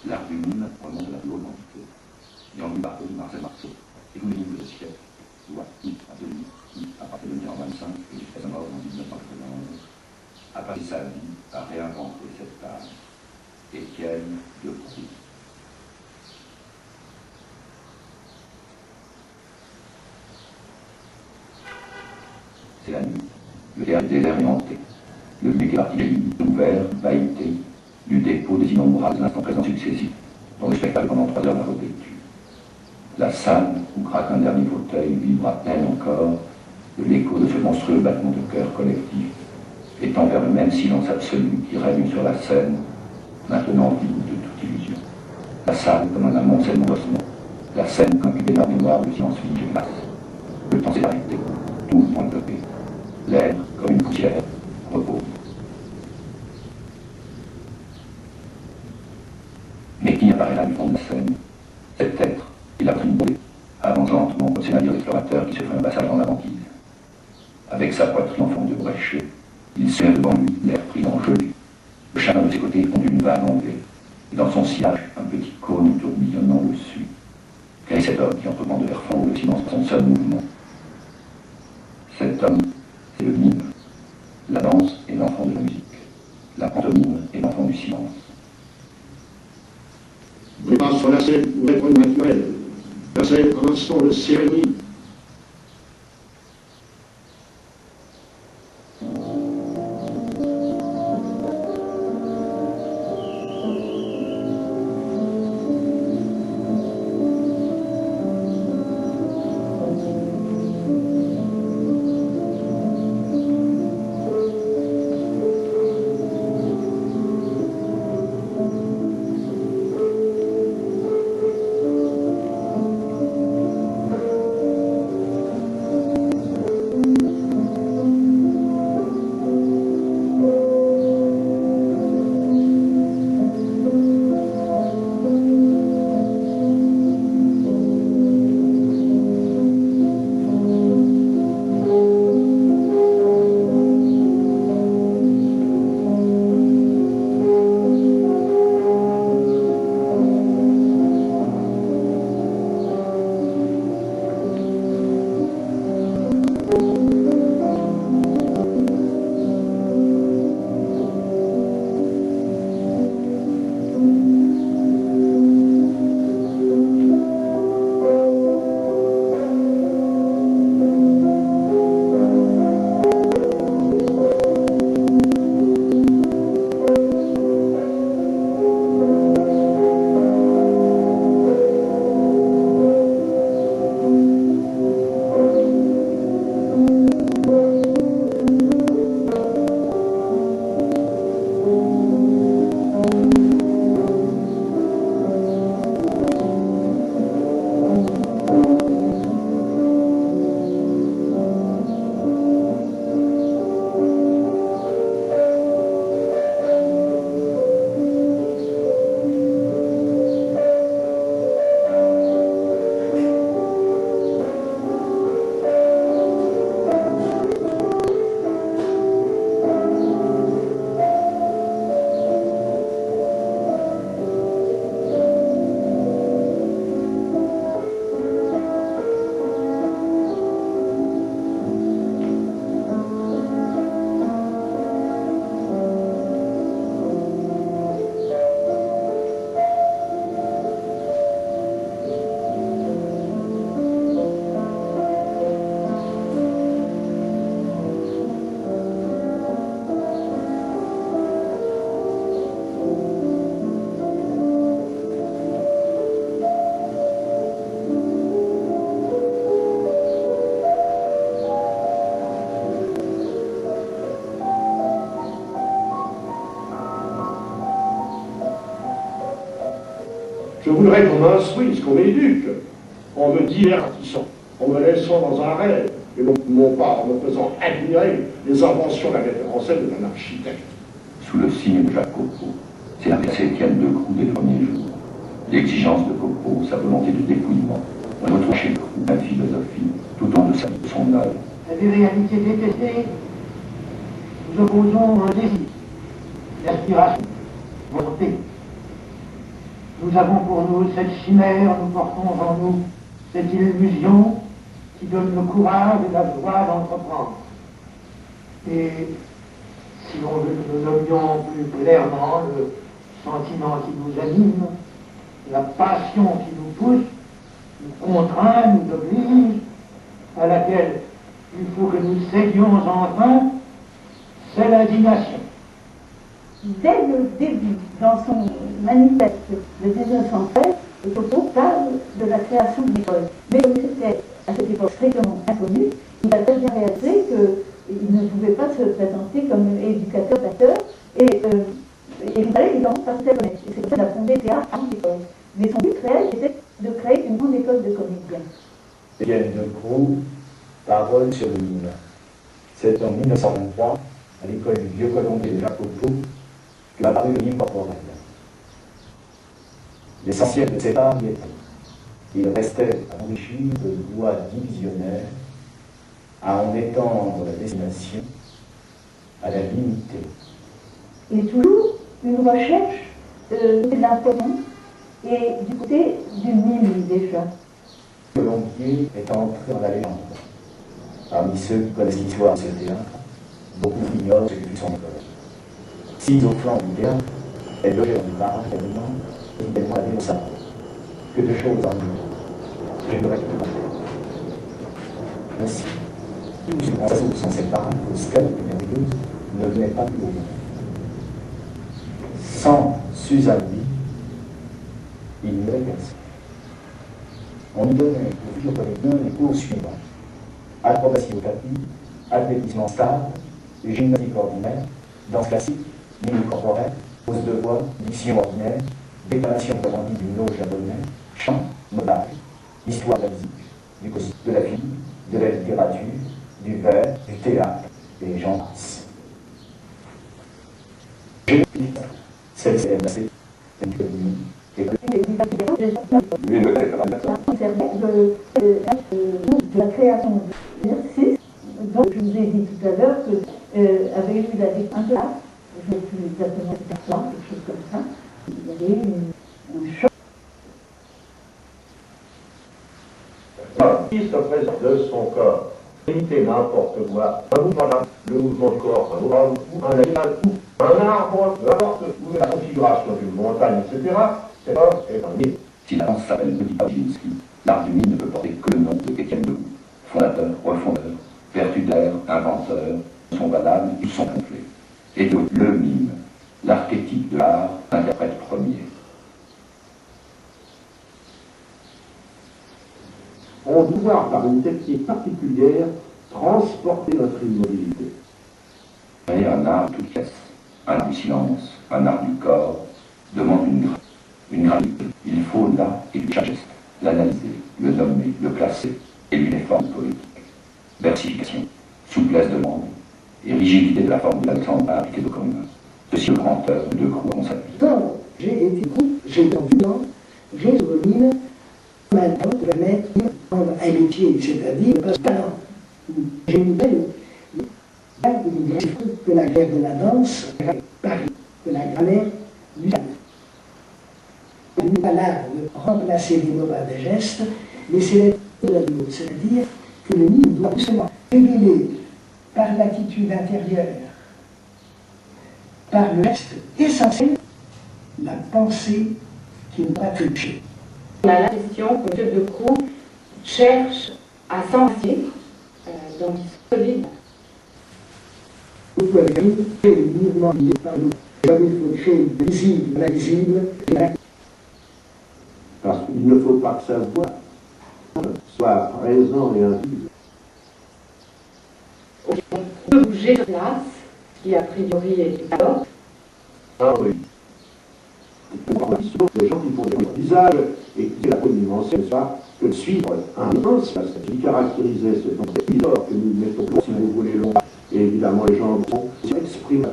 L'art du mime remonte à la plus haute antiquité. Et en lui par Marcel Marceau, et vous le siècle, soit à celui qui, à partir de 1925 et jusqu'à sa mort en 1991, a passé sa vie à réinventer cet art. Étienne de Proust. C'est la nuit. Le théâtre est désert et hanté. Le lieu est particulier, ouvert, vailleté, du dépôt des innombrables instants présents successifs, dont le spectacle pendant 3 heures la revêtue. La salle, où craque un dernier fauteuil, vibre à peine encore de l'écho de ce monstrueux battement de cœur collectif, étant vers le même silence absolu qui règne sur la scène, maintenant vide de toute illusion. La salle comme un amoncellement d'ossements, la scène comme une énorme mémoire de silence figé glace. Le temps s'est arrêté, tout point de paix. L'air, comme une poussière, repose. Mais qui apparaît là du fond de la scène? Cet être, il a pris une boule, avance lentement comme ces navires explorateurs qui se font un passage dans la banquise. Avec sa poitrine en forme de brèche, il se met devant lui, l'air pris en jeu. Le chagrin de ses côtés conduit une vanne enlevée, et dans son sillage, un petit cône tourbillonnant le suit. Quel est cet homme qui, entreprend de faire fondre le silence par son seul mouvement? Cet homme, c'est le mime. La danse est l'enfant de la musique. La pantomime est l'enfant du silence. On passe sur la scène pour être naturel. La scène un instant de cérémonie. Je voudrais qu'on m'instruise, qu'on m'éduque, en me divertissant, en me laissant dans un rêve, et non pas en me faisant admirer les inventions, la metteur en scène d'un architecte. Sous le signe de Jacques Copeau, c'est la percée Étienne Decroux des premiers jours. L'exigence de Copeau, sa volonté de dépouillement, on retrouve chez Decroux la philosophie tout au long de son œuvre. À des réalités détestées, nous opposons un désir, l'aspiration, volonté. Nous Nous avons pour nous cette chimère, nous portons en nous cette illusion qui donne le courage et la joie d'entreprendre. Et si on veut que nous nommions plus clairement le sentiment qui nous anime, la passion qui nous pousse, nous contraint, nous oblige, à laquelle il faut que nous cédions enfin, c'est l'indignation. Dès le début, dans son manifeste de 1913, le Coteau parle de la création de l'école. Mais comme c'était à cette époque strictement inconnu, il a très bien réalisé qu'il ne pouvait pas se présenter comme éducateur d'acteurs et il fallait évidemment passer à connaître. Et c'est pour ça qu'il a fondé le théâtre en école. Mais son but réel était de créer une grande école de comédiens. Étienne Decroux, Parole sur l'hymne. C'est en 1923, à l'école du Vieux Colombier de Jacopo, que va apparu le hymne corporel. L'essentiel de cet art y était. Il restait enrichi de voix divisionnaires à en étendre la destination à la limiter. Et toujours une recherche de l'impression et du côté du mime déjà. Colombier est entré dans la légende. Parmi ceux qui connaissent l'histoire de ce théâtre, beaucoup ignorent ce que fut son école. 6 au flanc du théâtre, elle logeait dans une barre, évidemment la dénonçable. Que de choses en nous. Je ne reste plus. Ainsi, tous ces oiseaux sont séparables, aux scales merveilleuses, ne venaient pas plus au monde. Sans Suzanne B, il n'y avait personne. On lui donnait aux futurs comédiens les cours suivants: acrobatie au tapis, athlétisme stable, gymnastique ordinaire, danse classique, mime corporelle, pose de voix, diction ordinaire, déclamation commandée d'une loge japonaise, chant, modage, histoire de la musique, du costume, de la vie, de la littérature, du vers, du théâtre, et j'en passe. C'est le CMC, une commune, et De la création de l'exercice, donc je vous ai dit tout à l'heure que avait eu la découverte, je ne sais plus exactement quelque chose comme ça, il y avait un choc. L'artiste présente de son corps, imiter n'importe quoi, un mouvement, le mouvement du corps, un animal, un arbre, n'importe où, la configuration d'une montagne, etc., c'est un mythe. Si la danse s'appelle Petit-Paginski, l'art du mime ne peut porter que le nom de Étienne Decroux, fondateur, refondeur, pertudaire, inventeur, son valable, ils sont complets. Et de le mime, l'archétype de l'art, interprète premier. On doit pouvoir, par une technique particulière, transporter notre immobilité. Et un art de toute pièce, un art du silence, un art du corps, demande une gravité. Il faut là et chaque geste, l'analyser, le nommer, le classer, et lui les formes politiques. Versification, souplesse de langue, et rigidité de la forme de l'Alexandre appliquée de commun. Ceci le grand œuvre de Decroux en s'appuie. Quand j'ai été coup, j'ai entendu dans Jésus-Mine, maintenant de la mettre dans un métier, c'est-à-dire le talent. J'ai une belle que la grève de la danse, Paris, que la grammaire du théâtre. Il n'est pas là de remplacer les mots par des gestes, mais c'est la vie, c'est-à-dire que le mime doit seulement révéler par l'attitude intérieure, par le geste essentiel, la pensée qui ne doit pas toucher. On a l'impression que M. Decroux cherche à s'enraciner dans le solide. Vous pouvez créer le mouvement lié par nous. Comme il faut créer le visible, l'invisible, Parce qu'il ne faut pas que sa voix soit présent et invisible. On peut bouger de place, qui a priori est d'abord. Ah oui. Les gens qui font des visages et qui c'est la bonne dimension, n'est-ce pas, que de suivre un sens, c'est qui caractérisait ce temps que nous mettons, si vous voulez, long, et évidemment les gens vont s'exprimer.